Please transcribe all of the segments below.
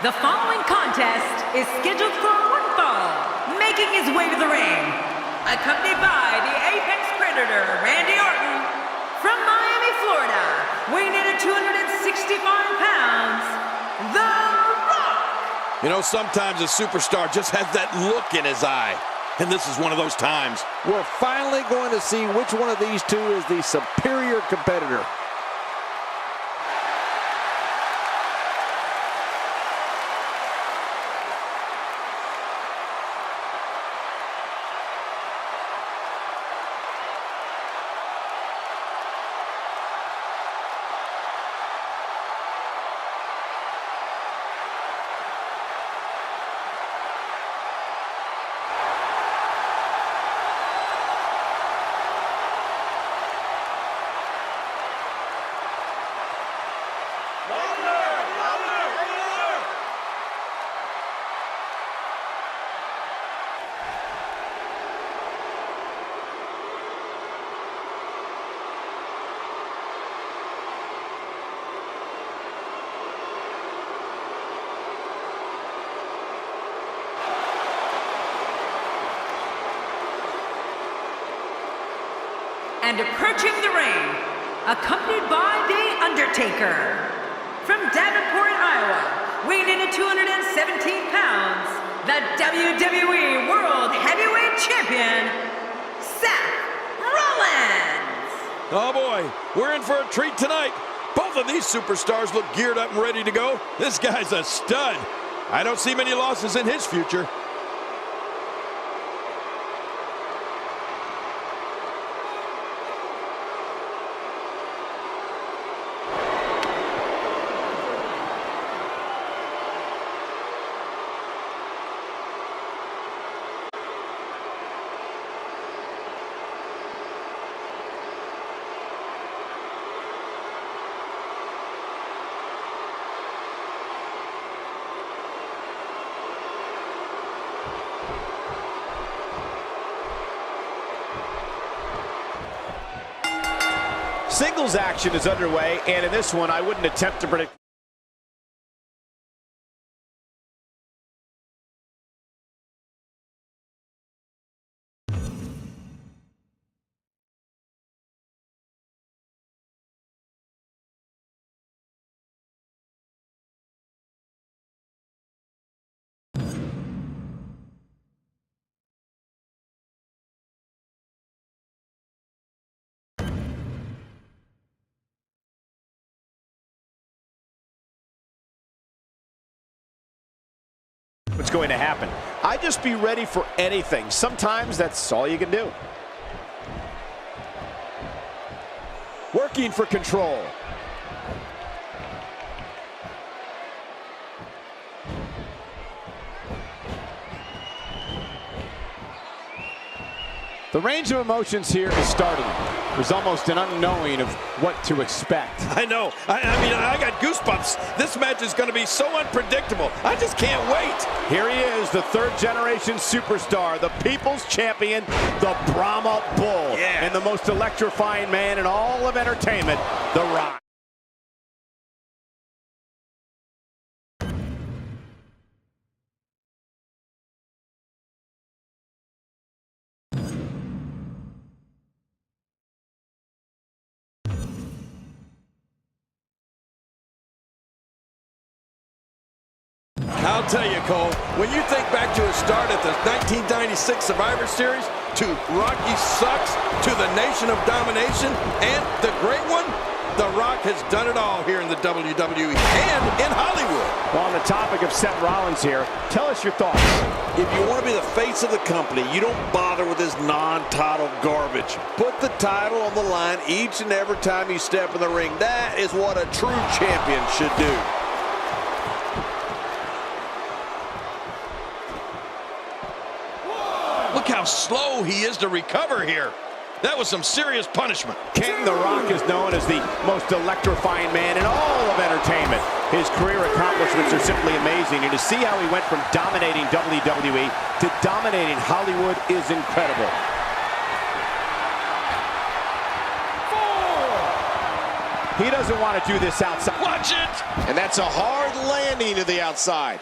The following contest is scheduled for one fall, making his way to the ring, accompanied by the Apex Predator, Randy Orton, from Miami, Florida, weighing in at 265 pounds, The Rock! You know, sometimes a superstar just has that look in his eye, and this is one of those times. We're finally going to see which one of these two is the superior competitor. And approaching the ring, accompanied by The Undertaker, from Davenport, Iowa, weighing in at 217 pounds, the WWE World Heavyweight Champion, Seth Rollins! Oh boy, we're in for a treat tonight. Both of these superstars look geared up and ready to go. This guy's a stud. I don't see many losses in his future. Singles action is underway, and in this one, I wouldn't attempt to predict. What's going to happen. I just be ready for anything. Sometimes that's all you can do. Working for control. The range of emotions here is startling. There's almost an unknowing of what to expect. I know. I mean, I got goosebumps. This match is going to be so unpredictable. I just can't wait. Here he is, the third-generation superstar, the People's Champion, the Brahma Bull, and the most electrifying man in all of entertainment, The Rock. I'll tell you, Cole, when you think back to his start at the 1996 Survivor Series, to Rocky Sucks, to the Nation of Domination, and the great one, The Rock has done it all here in the WWE and in Hollywood. Well, on the topic of Seth Rollins here, tell us your thoughts. If you want to be the face of the company, you don't bother with this non-title garbage. Put the title on the line each and every time you step in the ring. That is what a true champion should do. Look how slow he is to recover here. That was some serious punishment. King The Rock is known as the most electrifying man in all of entertainment. His career accomplishments are simply amazing, and to see how he went from dominating WWE to dominating Hollywood is incredible. He doesn't want to do this outside. Watch it! And that's a hard landing to the outside.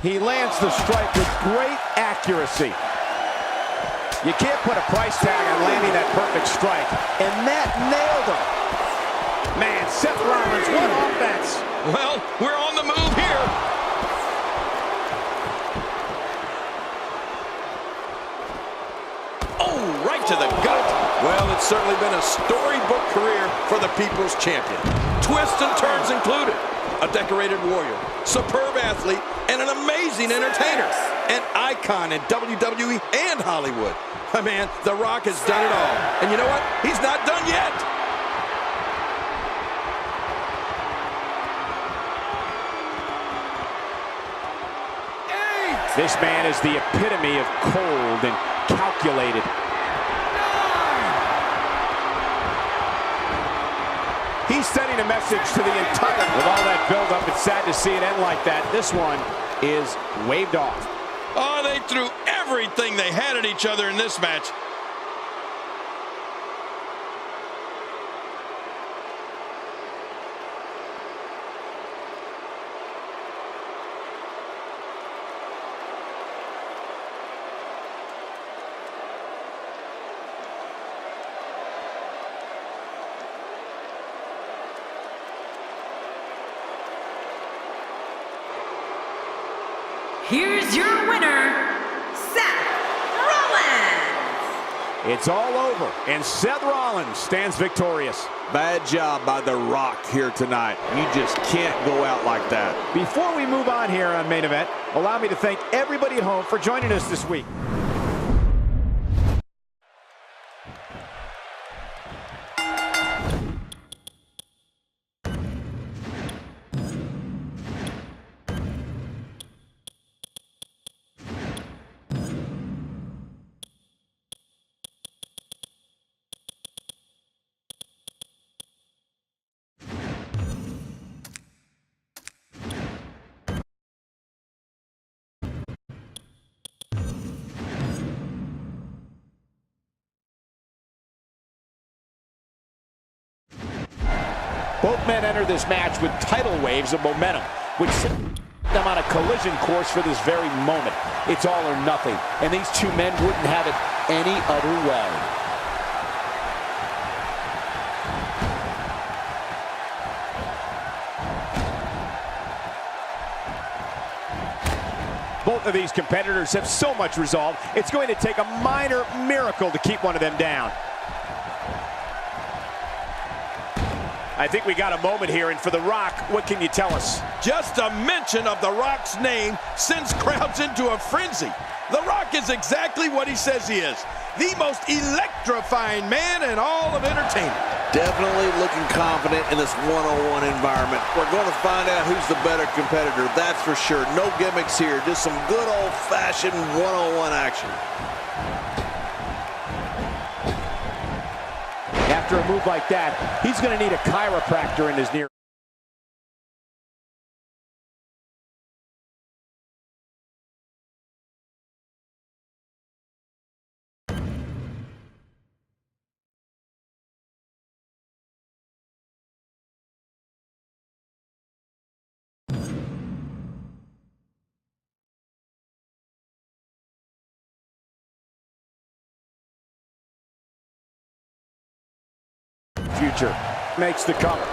He lands the strike with great accuracy. You can't put a price tag on landing that perfect strike. And that nailed him. Man, Seth Rollins, what offense. Well, we're on the move here. Oh, right to the gut. Well, it's certainly been a storybook career for the People's Champion. Twists and turns included. A decorated warrior, superb athlete, and an amazing entertainer. An icon in WWE and Hollywood. Man, The Rock has done it all. And you know what? He's not done yet. This man is the epitome of cold and calculated. He's sending a message to the entire... With all that build-up, it's sad to see it end like that. This one is waved off. Oh, they threw everything they had at each other in this match. Here's your winner, Seth Rollins. It's all over, and Seth Rollins stands victorious. Bad job by The Rock here tonight. You just can't go out like that. Before we move on here on Main Event, allow me to thank everybody at home for joining us this week. Both men enter this match with tidal waves of momentum, which set them on a collision course for this very moment. It's all or nothing, and these two men wouldn't have it any other way. Both of these competitors have so much resolve, it's going to take a minor miracle to keep one of them down. I think we got a moment here, and for The Rock, what can you tell us? Just a mention of The Rock's name sends crowds into a frenzy. The Rock is exactly what he says he is. The most electrifying man in all of entertainment. Definitely looking confident in this one-on-one environment. We're going to find out who's the better competitor, that's for sure. No gimmicks here, just some good old-fashioned one-on-one action. After a move like that, he's going to need a chiropractor in his near. Future makes the cover.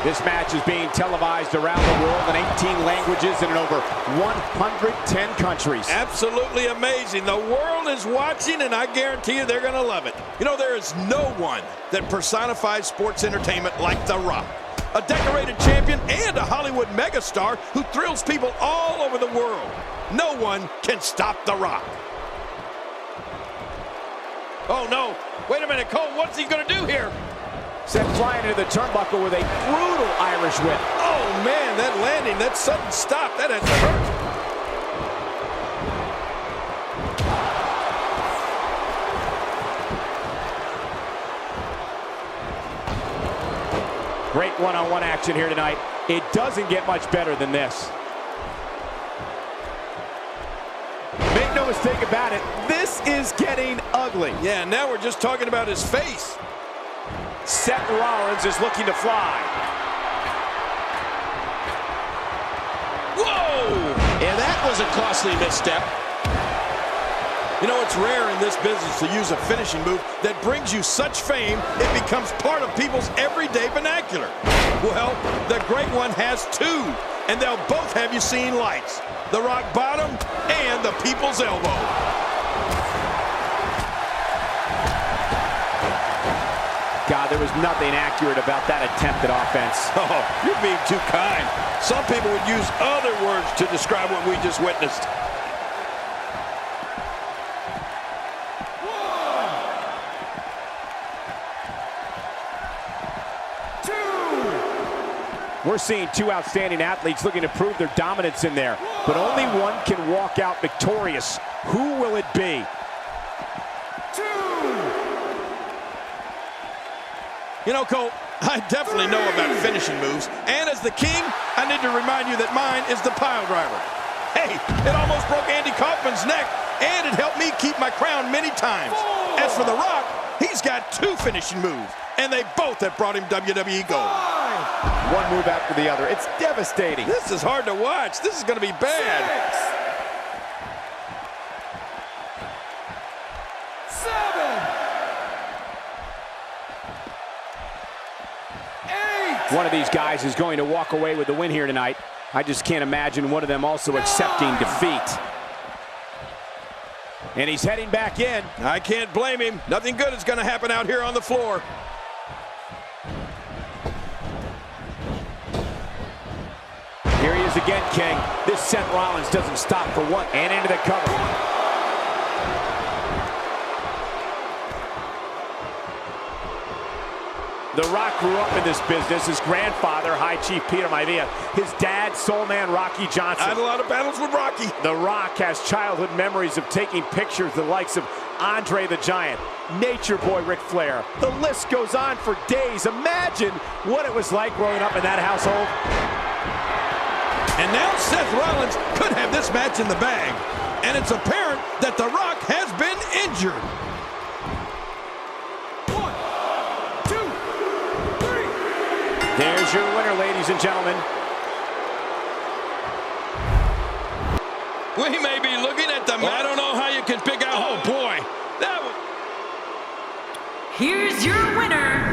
This match is being televised around the world in 18 languages and in over 110 countries. Absolutely amazing. The world is watching, and I guarantee you they're going to love it. You know, there is no one that personifies sports entertainment like The Rock. A decorated champion and a Hollywood megastar who thrills people all over the world. No one can stop The Rock. Oh, no. Wait a minute, Cole. What's he going to do here? Sent flying into the turnbuckle with a brutal Irish whip. Oh, man, that landing, that sudden stop, that has to hurt. Great one-on-one action here tonight. It doesn't get much better than this. Make no mistake about it, this is getting ugly. Yeah, now we're just talking about his face. Seth Rollins is looking to fly. Whoa! And that was a costly misstep. You know, it's rare in this business to use a finishing move that brings you such fame, it becomes part of people's everyday vernacular. Well, the Great One has two, and they'll both have you seeing lights. The rock bottom and the people's elbow. God, there was nothing accurate about that attempt at offense. Oh, you're being too kind. Some people would use other words to describe what we just witnessed. We're seeing two outstanding athletes looking to prove their dominance in there, but only one can walk out victorious. Who will it be? You know, Cole, I definitely know about finishing moves, and as the king, I need to remind you that mine is the pile driver. Hey, it almost broke Andy Kaufman's neck, and it helped me keep my crown many times. As for The Rock, he's got two finishing moves, and they both have brought him WWE gold. One move after the other. It's devastating. This is hard to watch. This is going to be bad. 6, 7, 8. One of these guys is going to walk away with the win here tonight. I just can't imagine one of them also accepting defeat. And he's heading back in. I can't blame him. Nothing good is going to happen out here on the floor. Here he is again, King. This Seth Rollins doesn't stop for one. And into the cover. The Rock grew up in this business. His grandfather, High Chief Peter Maivia. His dad, Soul Man Rocky Johnson. I had a lot of battles with Rocky. The Rock has childhood memories of taking pictures of the likes of Andre the Giant, Nature Boy Ric Flair. The list goes on for days. Imagine what it was like growing up in that household. And now Seth Rollins could have this match in the bag. And it's apparent that The Rock has been injured. 1, 2, 3. There's your winner, ladies and gentlemen. We may be looking at the match. I don't know how you can pick out. Oh, boy. That was... Here's your winner,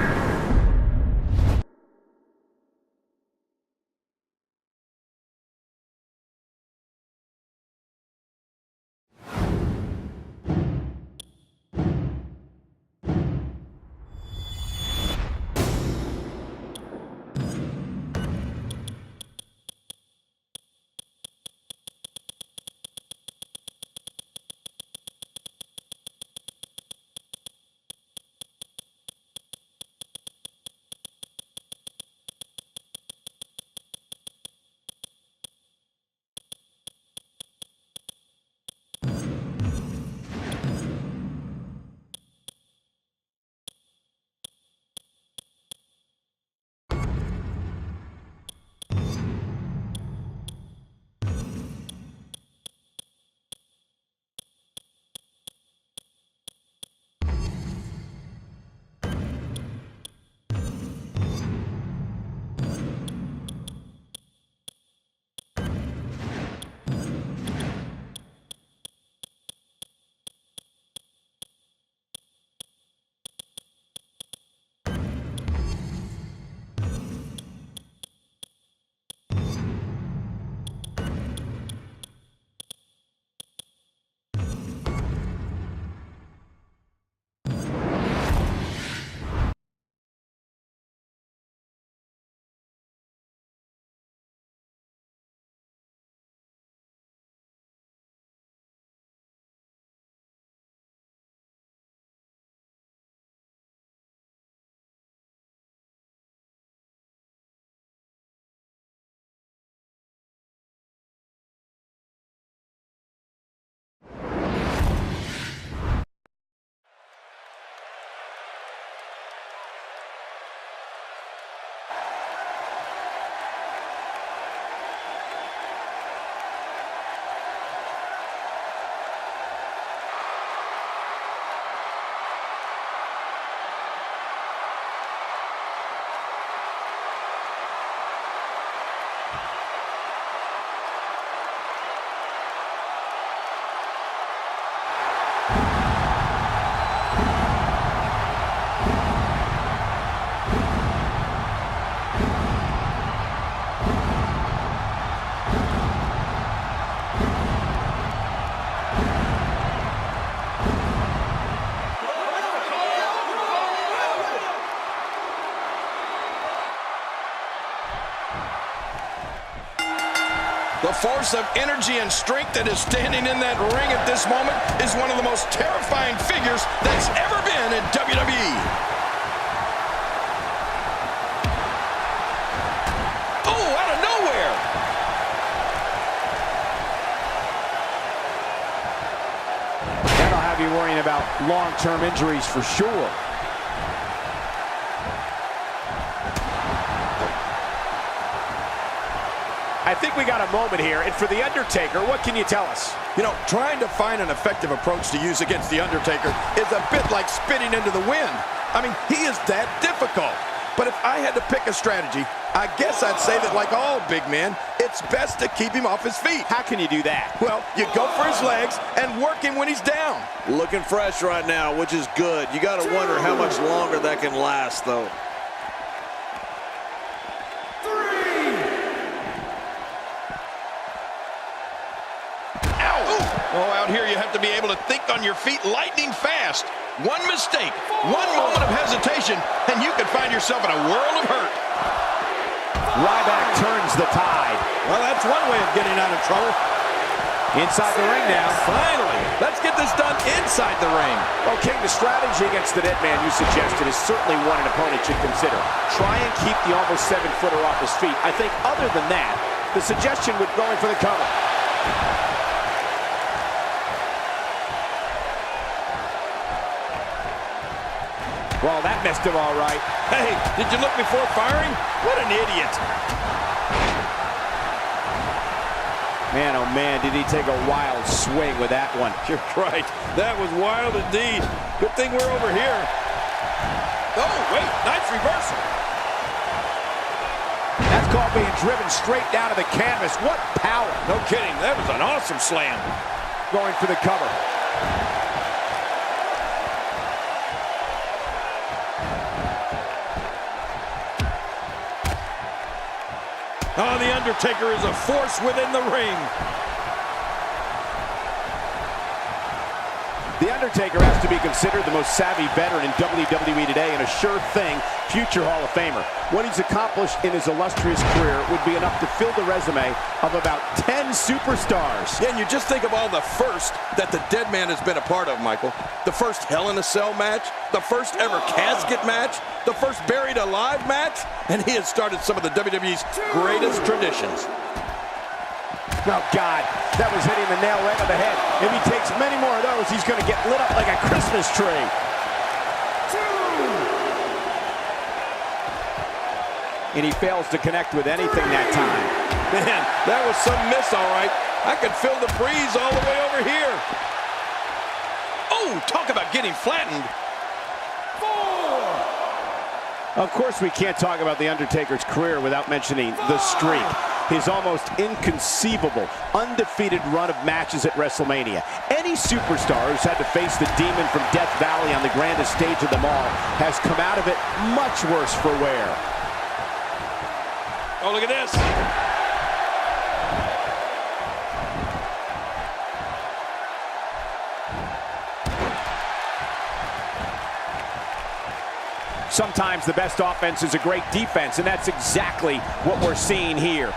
The force of energy and strength that is standing in that ring at this moment is one of the most terrifying figures that's ever been in WWE. Oh, out of nowhere! That'll have you worrying about long-term injuries for sure. I think we got a moment here, and for The Undertaker, what can you tell us? You know, trying to find an effective approach to use against The Undertaker is a bit like spitting into the wind. I mean, he is that difficult. But if I had to pick a strategy, I guess I'd say that like all big men, it's best to keep him off his feet. How can you do that? Well, you go for his legs and work him when he's down. Looking fresh right now, which is good. You got to wonder how much longer that can last, though. Oh, out here you have to be able to think on your feet lightning fast. One mistake, one moment of hesitation, and you could find yourself in a world of hurt. Ryback turns the tide. Well, that's one way of getting out of trouble. Inside the ring now. Finally, let's get this done inside the ring. Well, King, the strategy against the dead man you suggested is certainly one an opponent should consider. Try and keep the almost 7-footer off his feet. I think other than that, the suggestion would go in for the cover. Well, that missed him all right. Hey, did you look before firing? What an idiot. Man, oh man, did he take a wild swing with that one. You're right. That was wild indeed. Good thing we're over here. Oh, wait, nice reversal. That's called being driven straight down to the canvas. What power. No kidding, that was an awesome slam. Going for the cover. Oh, The Undertaker is a force within the ring. The Undertaker has to be considered the most savvy veteran in WWE today and a sure thing future Hall of Famer. What he's accomplished in his illustrious career would be enough to fill the resume of about 10 superstars. Yeah, and you just think of all the first that the dead man has been a part of, Michael. The first Hell in a Cell match, the first ever casket match, the first buried alive match, and he has started some of the WWE's greatest traditions. Oh, God, that was hitting the nail right on the head. If he takes many more of those, he's going to get lit up like a Christmas tree. And he fails to connect with anything that time. Man, that was some miss, all right. I could feel the breeze all the way over here. Oh, talk about getting flattened. Of course, we can't talk about The Undertaker's career without mentioning the streak. His almost inconceivable, undefeated run of matches at WrestleMania. Any superstar who's had to face the demon from Death Valley on the grandest stage of them all has come out of it much worse for wear. Oh, look at this. Sometimes the best offense is a great defense, and that's exactly what we're seeing here.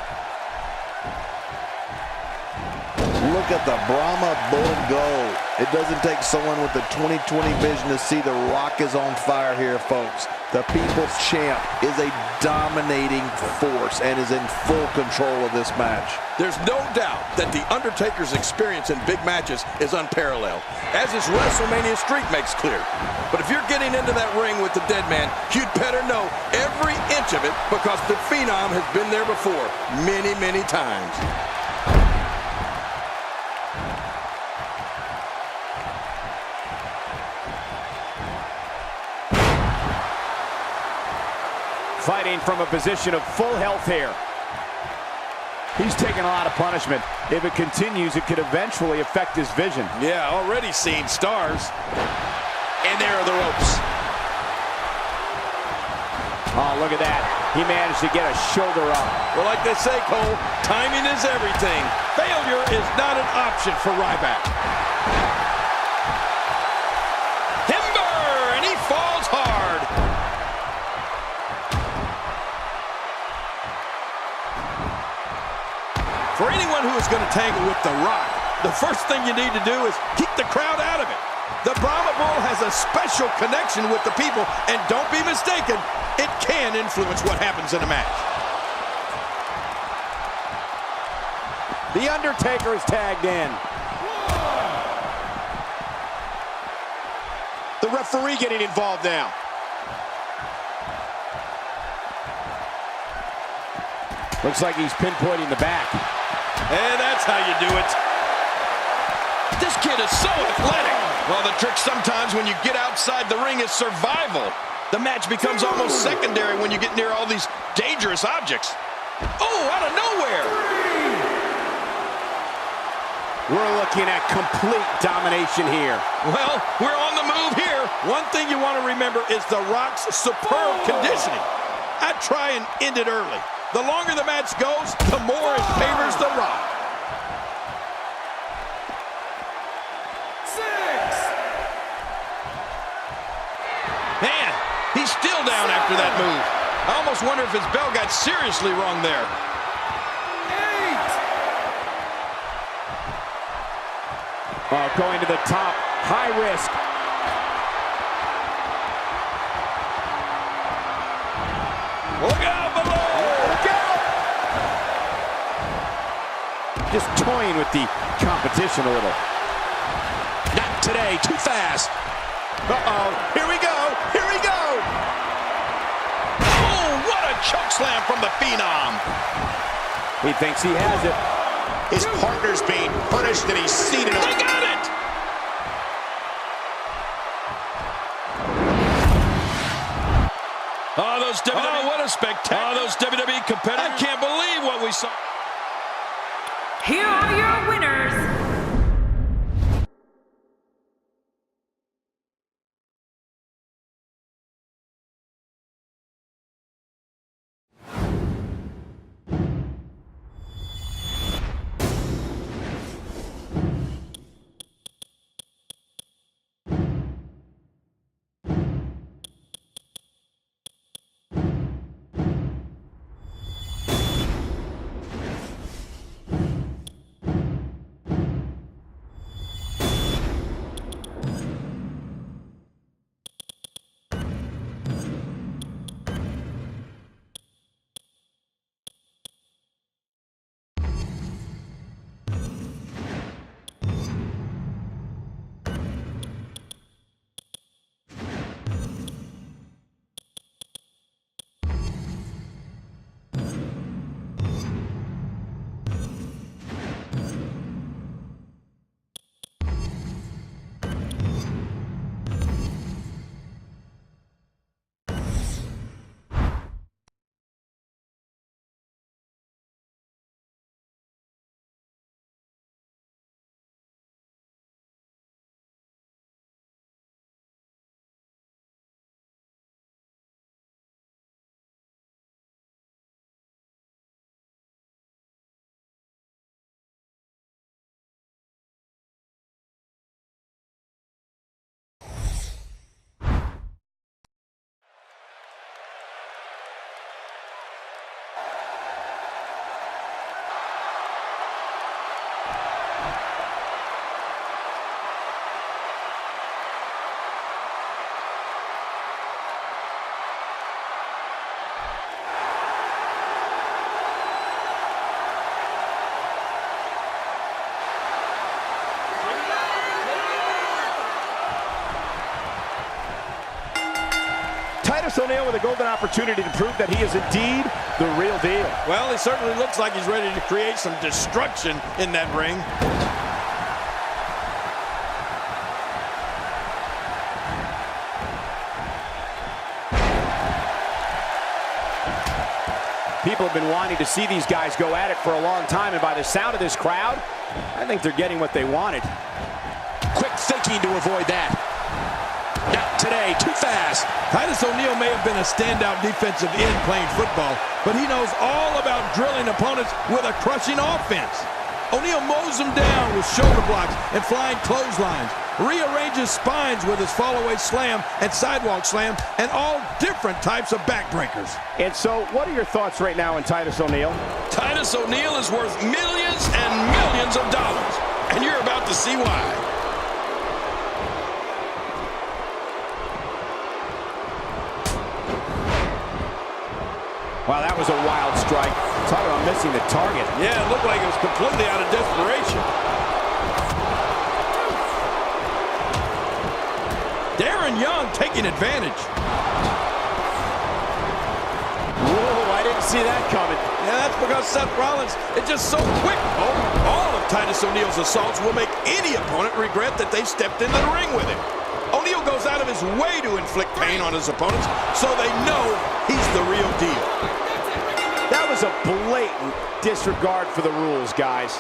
Look at the Brahma Bull go. It doesn't take someone with the 20/20 vision to see the Rock is on fire here, folks. The People's Champ is a dominating force and is in full control of this match. There's no doubt that The Undertaker's experience in big matches is unparalleled, as his WrestleMania streak makes clear. But if you're getting into that ring with the dead man, you'd better know every inch of it, because the Phenom has been there before many, many times. Fighting from a position of full health here. He's taking a lot of punishment. If it continues, it could eventually affect his vision. Yeah, already seeing stars. And there are the ropes. Oh, look at that. He managed to get a shoulder up. Well, like they say, Cole, timing is everything. Failure is not an option for Ryback. Timber, and he falls hard. For anyone who is going to tangle with The Rock, the first thing you need to do is keep the crowd out of it. The Brahma Bull has a special connection with the people, and don't be mistaken, it can influence what happens in a match. The Undertaker is tagged in. The referee getting involved now. Looks like he's pinpointing the back. And that's how you do it. This kid is so athletic. Well, the trick sometimes when you get outside the ring is survival. The match becomes almost secondary when you get near all these dangerous objects. Oh, out of nowhere. We're looking at complete domination here. Well, we're on the move here. One thing you want to remember is The Rock's superb conditioning. I try and end it early. The longer the match goes, the more it favors The Rock. 6. Man, he's still down after that move. I almost wonder if his bell got seriously wrong there. 8. Going to the top, high risk. Look out below! Look out! Just toying with the competition a little. Not today, too fast. Uh-oh, here we go, here we go! Oh, what a choke slam from the Phenom! He thinks he has it. His partner's being punished and he's seated on. They got it! Oh, those WWE. Oh, what a spectacle. Oh, those WWE competitors. I can't believe what we saw. Here are your winners. Titus O'Neil with a golden opportunity to prove that he is indeed the real deal. Well, he certainly looks like he's ready to create some destruction in that ring. People have been wanting to see these guys go at it for a long time, and by the sound of this crowd, I think they're getting what they wanted. Quick thinking to avoid that. Not today, too fast. Titus O'Neil may have been a standout defensive end playing football, but he knows all about drilling opponents with a crushing offense. O'Neal mows him down with shoulder blocks and flying clotheslines, rearranges spines with his fall-away slam and sidewalk slam, and all different types of backbreakers. And so, what are your thoughts right now on Titus O'Neal? Titus O'Neal is worth millions and millions of dollars, and you're about to see why. Wow, that was a wild strike. Talk about missing the target. Yeah, it looked like it was completely out of desperation. Darren Young taking advantage. Whoa, I didn't see that coming. Yeah, that's because Seth Rollins is just so quick. All of Titus O'Neal's assaults will make any opponent regret that they stepped into the ring with him. O'Neal goes out of his way to inflict pain on his opponents, so they know he's the real deal. That was a blatant disregard for the rules, guys.